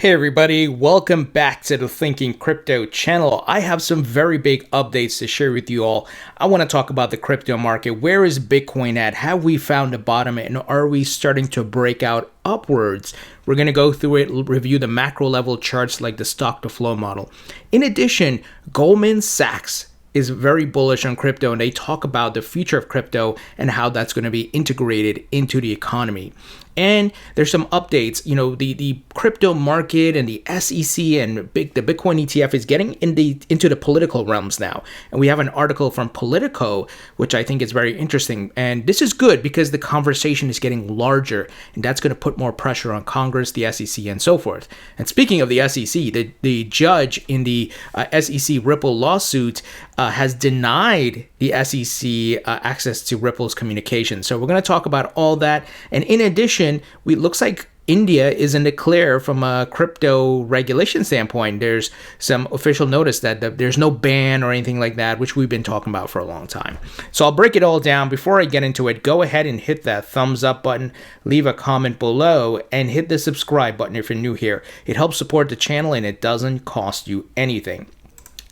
Hey everybody, welcome back to the Thinking Crypto channel. I have some very big updates to share with you all. I want to talk about the crypto market. Where is Bitcoin at? Have we found a bottom and are we starting to break out upwards? We're going to go through it, review the macro level charts like the stock to flow model. In addition, Goldman Sachs is very bullish on crypto, and they talk about the future of crypto and how that's going to be integrated into the economy. And there's some updates. The crypto market and the SEC and the Bitcoin ETF is getting into the political realms now. And we have an article from Politico, which I think is very interesting. And this is good because the conversation is getting larger, and that's going to put more pressure on Congress, the SEC, and so forth. And speaking of the SEC, the judge in the SEC Ripple lawsuit has denied the SEC access to Ripple's communication. So we're going to talk about all that. And in addition, it looks like India is in the clear from a crypto regulation standpoint. There's some official notice that there's no ban or anything like that, which we've been talking about for a long time. So I'll break it all down. Before I get into it, go ahead and hit that thumbs up button, leave a comment below, and hit the subscribe button if you're new here. It helps support the channel and it doesn't cost you anything.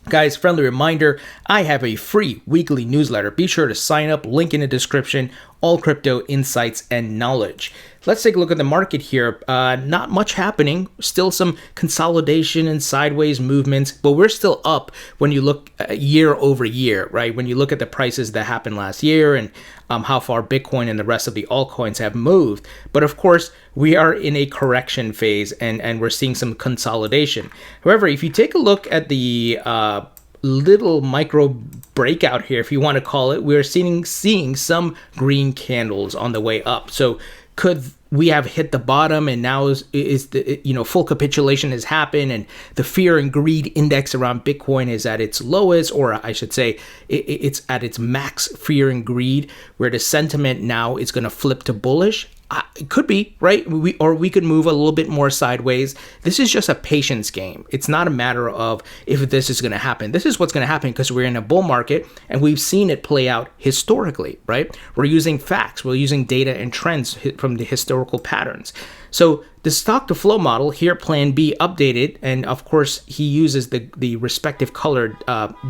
Guys, friendly reminder, I have a free weekly newsletter. Be sure to sign up, link in the description, all crypto insights and knowledge. Let's take a look at the market here. Not much happening, still some consolidation and sideways movements, but we're still up when you look year over year, right? When you look at the prices that happened last year and how far Bitcoin and the rest of the altcoins have moved. But of course, we are in a correction phase and we're seeing some consolidation. However, if you take a look at the little micro breakout here, if you want to call it, we're seeing some green candles on the way up. So could we have hit the bottom and now is the full capitulation has happened and the fear and greed index around Bitcoin is at its lowest, or I should say it's at its max fear and greed, where the sentiment now is going to flip to bullish? It could be, right? We could move a little bit more sideways. This is just a patience game. It's not a matter of if this is going to happen. This is what's going to happen because we're in a bull market and we've seen it play out historically, right? We're using facts. We're using data and trends from the historical patterns. So the stock to flow model here, plan B updated. And of course, he uses the respective colored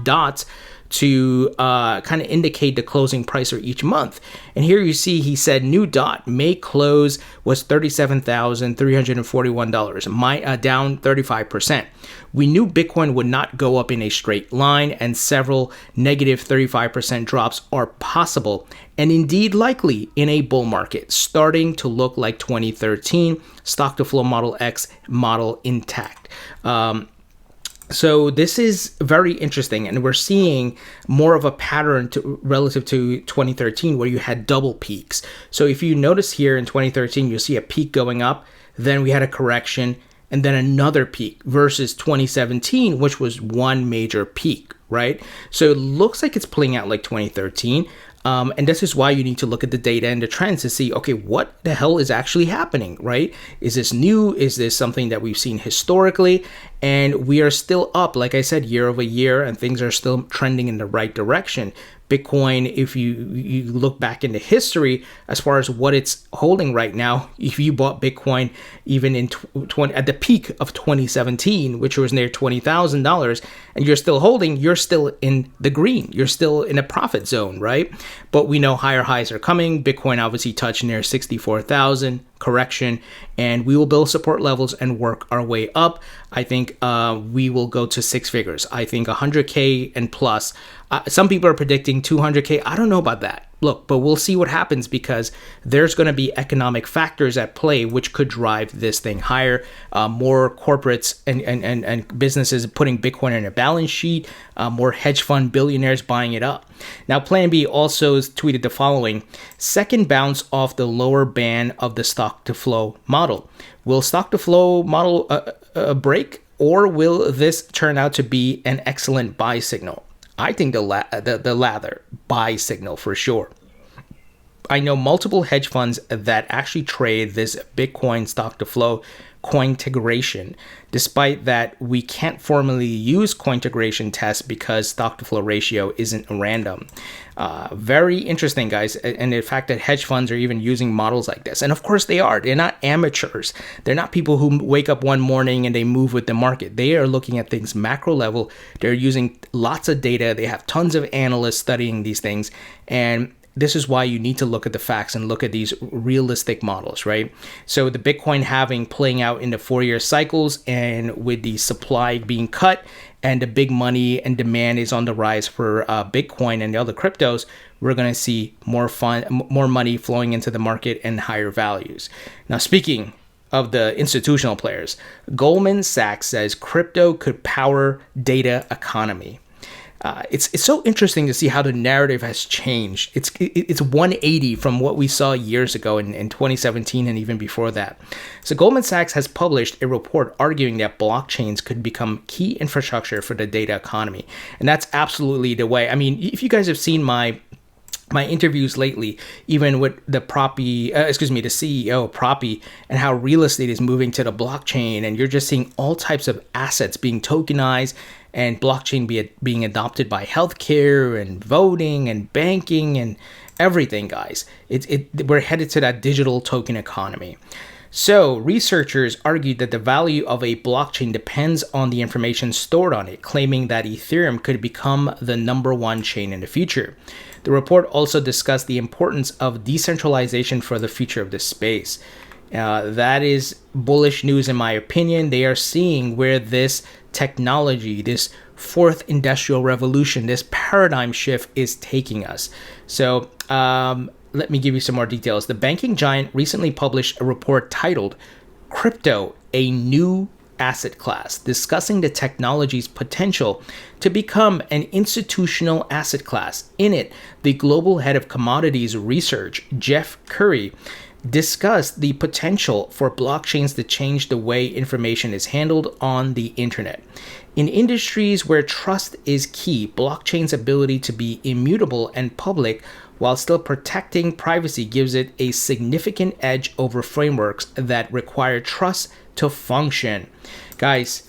dots to kind of indicate the closing price for each month. And here you see he said new dot May close was $37,341, down 35%. We knew Bitcoin would not go up in a straight line, and several negative 35% drops are possible and indeed likely in a bull market, starting to look like 2013 stock to flow model X model intact. So this is very interesting, and we're seeing more of a pattern relative to 2013 where you had double peaks. So if you notice here in 2013, you'll see a peak going up, then we had a correction, and then another peak versus 2017, which was one major peak, right? So it looks like it's playing out like 2013. And this is why you need to look at the data and the trends to see, okay, what the hell is actually happening, right? Is this new? Is this something that we've seen historically? And we are still up, like I said, year over year, and things are still trending in the right direction. Bitcoin, if you look back into history, as far as what it's holding right now, if you bought Bitcoin even in at the peak of 2017, which was near $20,000, and you're still holding, you're still in the green. You're still in a profit zone, right? But we know higher highs are coming. Bitcoin obviously touched near 64,000. Correction, and we will build support levels and work our way up. I think we will go to six figures. I think 100K and plus. Some people are predicting 200K. I don't know about that. Look, but we'll see what happens because there's going to be economic factors at play which could drive this thing higher. More corporates and businesses putting Bitcoin in a balance sheet, more hedge fund billionaires buying it up. Now, Plan B also tweeted the following: second bounce off the lower band of the stock to flow model. Will stock to flow model break, or will this turn out to be an excellent buy signal? I think the latter, buy signal for sure. I know multiple hedge funds that actually trade this Bitcoin stock to flow cointegration, despite that we can't formally use cointegration tests because stock to flow ratio isn't random. Very interesting, guys, and the fact that hedge funds are even using models like this. And of course they are. They're not amateurs. They're not people who wake up one morning and they move with the market. They are looking at things macro level. They're using lots of data. They have tons of analysts studying these things. And this is why you need to look at the facts and look at these realistic models, right? So the Bitcoin playing out in the 4-year cycles, and with the supply being cut and the big money and demand is on the rise for Bitcoin and the other cryptos, we're going to see more money flowing into the market and higher values. Now, speaking of the institutional players, Goldman Sachs says crypto could power data economy. It's so interesting to see how the narrative has changed. It's 180 from what we saw years ago in 2017 and even before that. So Goldman Sachs has published a report arguing that blockchains could become key infrastructure for the data economy. And that's absolutely the way. I mean, if you guys have seen my interviews lately, even with the CEO of Proppy, and how real estate is moving to the blockchain, and you're just seeing all types of assets being tokenized and blockchain being adopted by healthcare and voting and banking and everything, guys. We're headed to that digital token economy. So researchers argued that the value of a blockchain depends on the information stored on it, claiming that Ethereum could become the #1 chain in the future. The report also discussed the importance of decentralization for the future of this space. That is bullish news in my opinion. They are seeing where this technology, this fourth industrial revolution, this paradigm shift is taking us. So let me give you some more details. The banking giant recently published a report titled Crypto, a New Asset Class, discussing the technology's potential to become an institutional asset class. In it, the global head of commodities research, Jeff Curry, discussed the potential for blockchains to change the way information is handled on the internet. In industries where trust is key, blockchain's ability to be immutable and public while still protecting privacy gives it a significant edge over frameworks that require trust to function. Guys,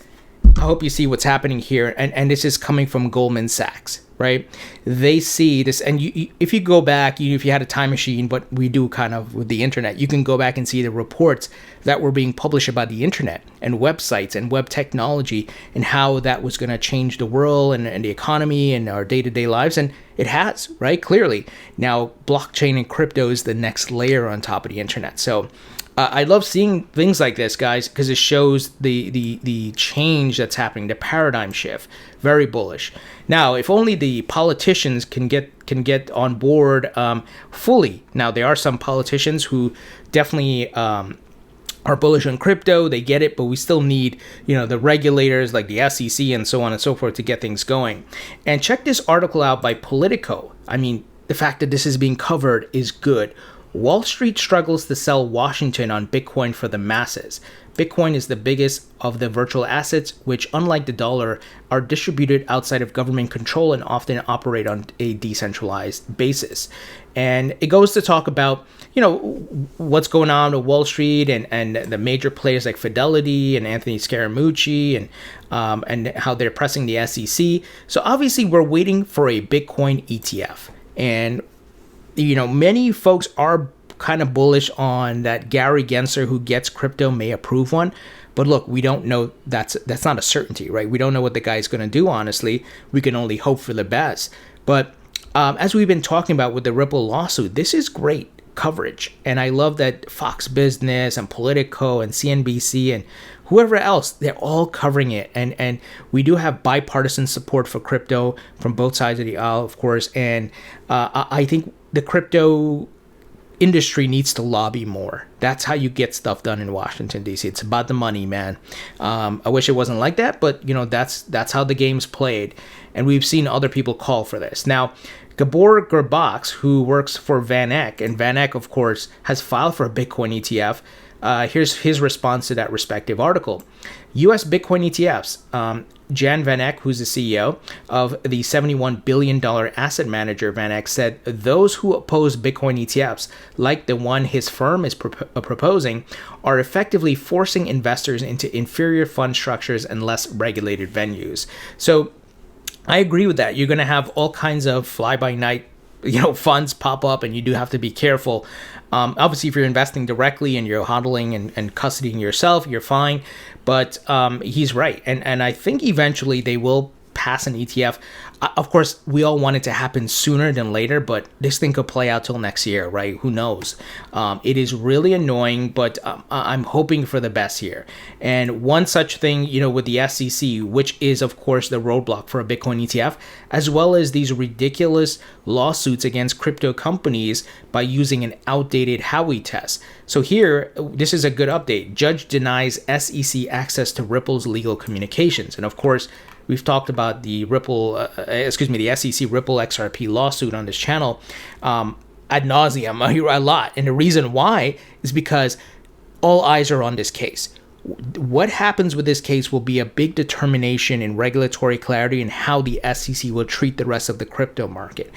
I hope you see what's happening here, and this is coming from Goldman Sachs, right? They see this, and if you go back, if you had a time machine, but we do kind of with the internet, you can go back and see the reports that were being published about the internet and websites and web technology and how that was going to change the world and the economy and our day-to-day lives, and it has, right? Clearly. Now, blockchain and crypto is the next layer on top of the internet. So I love seeing things like this, guys, because it shows the change that's happening, the paradigm shift. Very bullish. Now, if only the politicians can get on board fully. Now, there are some politicians who definitely are bullish on crypto. They get it, but we still need, the regulators like the SEC and so on and so forth to get things going. And check this article out by Politico. I mean, the fact that this is being covered is good. Wall Street struggles to sell Washington on Bitcoin for the masses. Bitcoin is the biggest of the virtual assets, which, unlike the dollar, are distributed outside of government control and often operate on a decentralized basis. And it goes to talk about, what's going on with Wall Street and the major players like Fidelity and Anthony Scaramucci and how they're pressing the SEC. So obviously we're waiting for a Bitcoin ETF. And many folks are kind of bullish on that Gary Gensler, who gets crypto, may approve one. But look, we don't know. That's not a certainty, right? We don't know what the guy's going to do, honestly. We can only hope for the best. But as we've been talking about with the Ripple lawsuit, this is great coverage. And I love that Fox Business and Politico and CNBC and whoever else, they're all covering it. And we do have bipartisan support for crypto from both sides of the aisle, of course. And I think the crypto industry needs to lobby more. That's how you get stuff done in Washington, D.C. It's about the money, man. I wish it wasn't like that, but that's how the game's played. And we've seen other people call for this. Now, Gabor Gurbax, who works for VanEck, and VanEck, of course, has filed for a Bitcoin ETF. Here's his response to that respective article. U.S. Bitcoin ETFs. Jan VanEck, who's the CEO of the $71 billion asset manager, VanEck, said those who oppose Bitcoin ETFs, like the one his firm is proposing, are effectively forcing investors into inferior fund structures and less regulated venues. So I agree with that. You're going to have all kinds of fly-by-night funds pop up, and you do have to be careful. Obviously, if you're investing directly and you're hodling and custodying yourself, you're fine. But he's right. And I think eventually they will pass an ETF. Of course, we all want it to happen sooner than later, but this thing could play out till next year, right? Who knows? It is really annoying, but I'm hoping for the best here. And one such thing, with the SEC, which is, of course, the roadblock for a Bitcoin ETF, as well as these ridiculous lawsuits against crypto companies by using an outdated Howey test. So here, this is a good update. Judge denies SEC access to Ripple's legal communications. And of course, we've talked about the the SEC Ripple XRP lawsuit on this channel ad nauseum a lot. And the reason why is because all eyes are on this case. What happens with this case will be a big determination in regulatory clarity and how the SEC will treat the rest of the crypto market.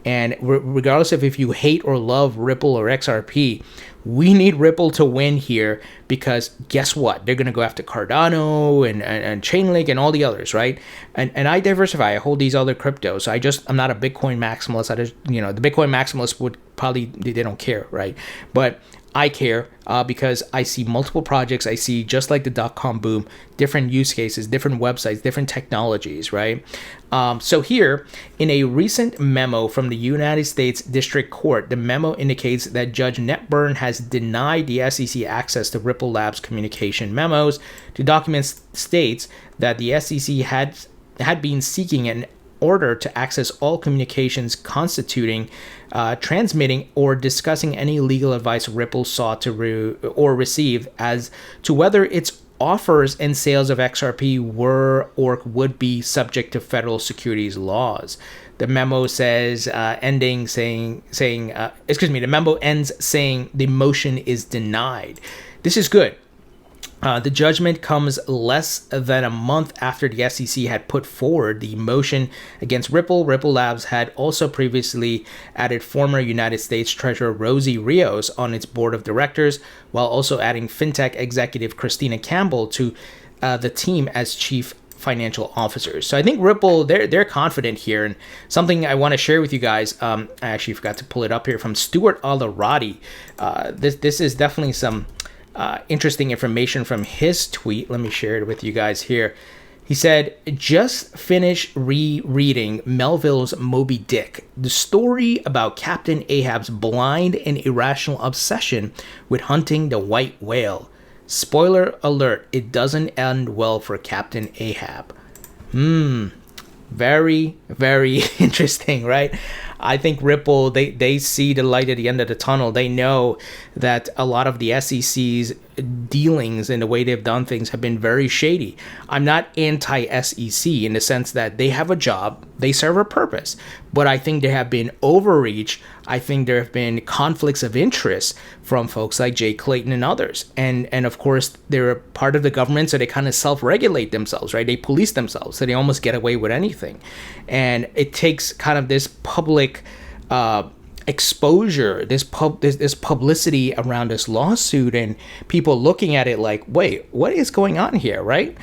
And regardless of if you hate or love Ripple or XRP, we need Ripple to win here, because guess what? They're going to go after Cardano and Chainlink and all the others, right? And I diversify. I hold these other cryptos. I'm not a Bitcoin maximalist. The Bitcoin maximalists would probably, they don't care, right? But I care because I see multiple projects. I see, just like the dot-com boom, different use cases, different websites, different technologies, right? So here, in a recent memo from the United States District Court, the memo indicates that Judge Netburn has denied the SEC access to Ripple Labs communication memos. The document states that the SEC had been seeking an order to access all communications constituting, transmitting, or discussing any legal advice Ripple sought to or received as to whether its offers and sales of XRP were or would be subject to federal securities laws. The memo says, the memo ends saying the motion is denied. This is good. The judgment comes less than a month after the SEC had put forward the motion against Ripple. Ripple Labs had also previously added former United States Treasurer Rosie Rios on its board of directors, while also adding fintech executive Christina Campbell to the team as chief financial officers. So I think Ripple, they're confident here. And something I want to share with you guys, I actually forgot to pull it up here, from Stuart Alarati. This is definitely some interesting information from his tweet. Let me share it with you guys here. He said, just finished rereading Melville's Moby Dick, the story about Captain Ahab's blind and irrational obsession with hunting the white whale. Spoiler alert, it doesn't end well for Captain Ahab. Very, very interesting, right? I think Ripple, they see the light at the end of the tunnel. They know that a lot of the SEC's dealings and the way they've done things have been very shady. I'm not anti-SEC in the sense that they have a job, they serve a purpose, but I think there have been overreach. I think there have been conflicts of interest from folks like Jay Clayton and others. And of course, they're a part of the government, so they kind of self-regulate themselves, right? They police themselves, so they almost get away with anything. And it takes kind of this public exposure, this publicity around this lawsuit, and people looking at it like, wait, what is going on here, right?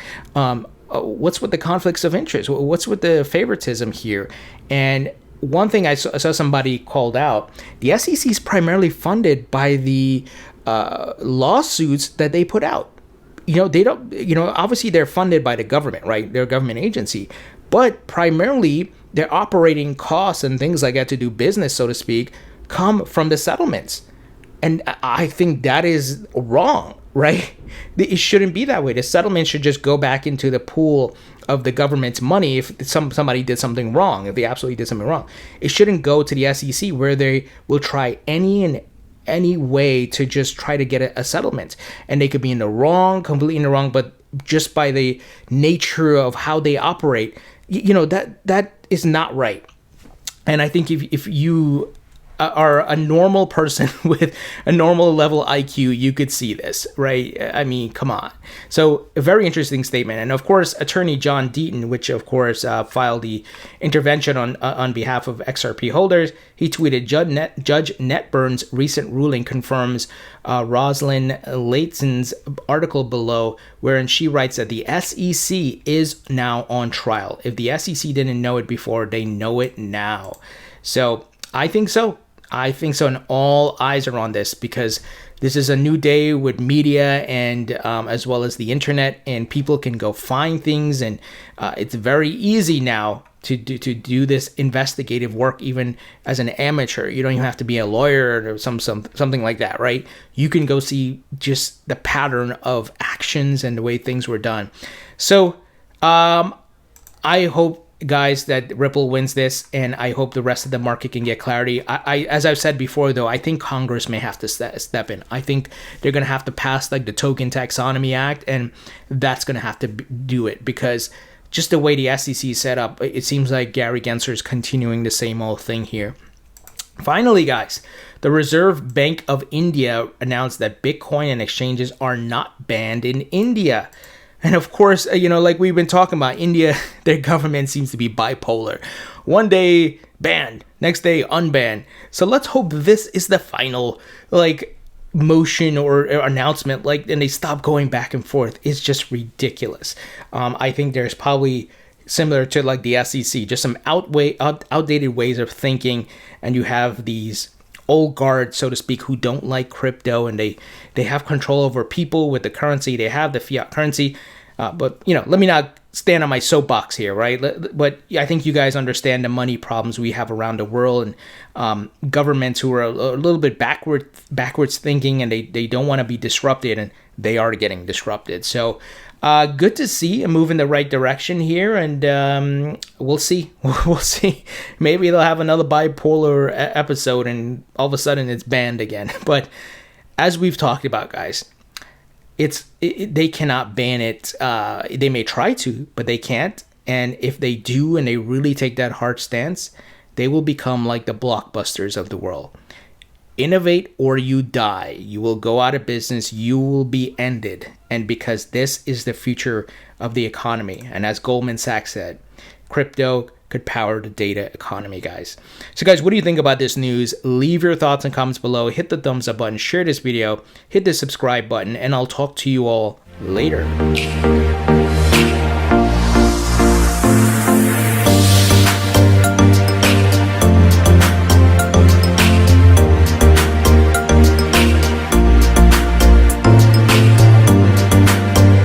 What's with the conflicts of interest? What's with the favoritism here? And one thing I saw somebody called out, the SEC is primarily funded by the lawsuits that they put out. They don't, obviously they're funded by the government, right? They're a government agency, but primarily their operating costs and things like that to do business, so to speak, come from the settlements. And I think that is wrong, right? It shouldn't be that way. The settlement should just go back into the pool of the government's money if somebody did something wrong, if they absolutely did something wrong. It shouldn't go to the SEC where they will try any way to just try to get a settlement. And they could be in the wrong, completely in the wrong, but just by the nature of how they operate, that is not right. And I think if you are a normal person with a normal level IQ, you could see this, right? I mean, come on. So a very interesting statement. And of course, attorney John Deaton, which of course filed the intervention on behalf of XRP holders, he tweeted, Judge Netburn's recent ruling confirms Rosalind Layton's article below, wherein she writes that the SEC is now on trial. If the SEC didn't know it before, they know it now. So I think so. And all eyes are on this because this is a new day with media and as well as the internet, and people can go find things, and it's very easy now to do this investigative work even as an amateur. You don't even have to be a lawyer or something like that, right? You can go see just the pattern of actions and the way things were done. So I hope, guys, that Ripple wins this, and I hope the rest of the market can get clarity. I as I've said before, though, I think Congress may have to step in. I think they're going to have to pass like the Token Taxonomy Act, and that's going to have to do it, because just the way the SEC is set up, it seems like Gary Gensler is continuing the same old thing here. Finally, guys, the Reserve Bank of India announced that Bitcoin and exchanges are not banned in India. And of course, like we've been talking about, India, their government seems to be bipolar. One day banned, next day unbanned. So let's hope this is the final motion or announcement, and they stop going back and forth. It's just ridiculous. I think there's probably similar to the SEC, just some outdated ways of thinking, and you have these old guard, so to speak, who don't like crypto, and they have control over people with the currency. They have the fiat currency. But let me not stand on my soapbox here, right? But I think you guys understand the money problems we have around the world, and governments who are a little bit backwards thinking, and they don't want to be disrupted, and they are getting disrupted. So good to see a move in the right direction here, and we'll see. We'll see. Maybe they'll have another bipolar episode, and all of a sudden it's banned again. But as we've talked about, guys, they cannot ban it. They may try to, but they can't. And if they do, and they really take that hard stance, they will become like the blockbusters of the world. Innovate or you die. You will go out of business. You will be ended. And because this is the future of the economy. And as Goldman Sachs said, crypto could power the data economy, guys. So guys, what do you think about this news? Leave your thoughts and comments below. Hit the thumbs up button, share this video, hit the subscribe button, and I'll talk to you all later.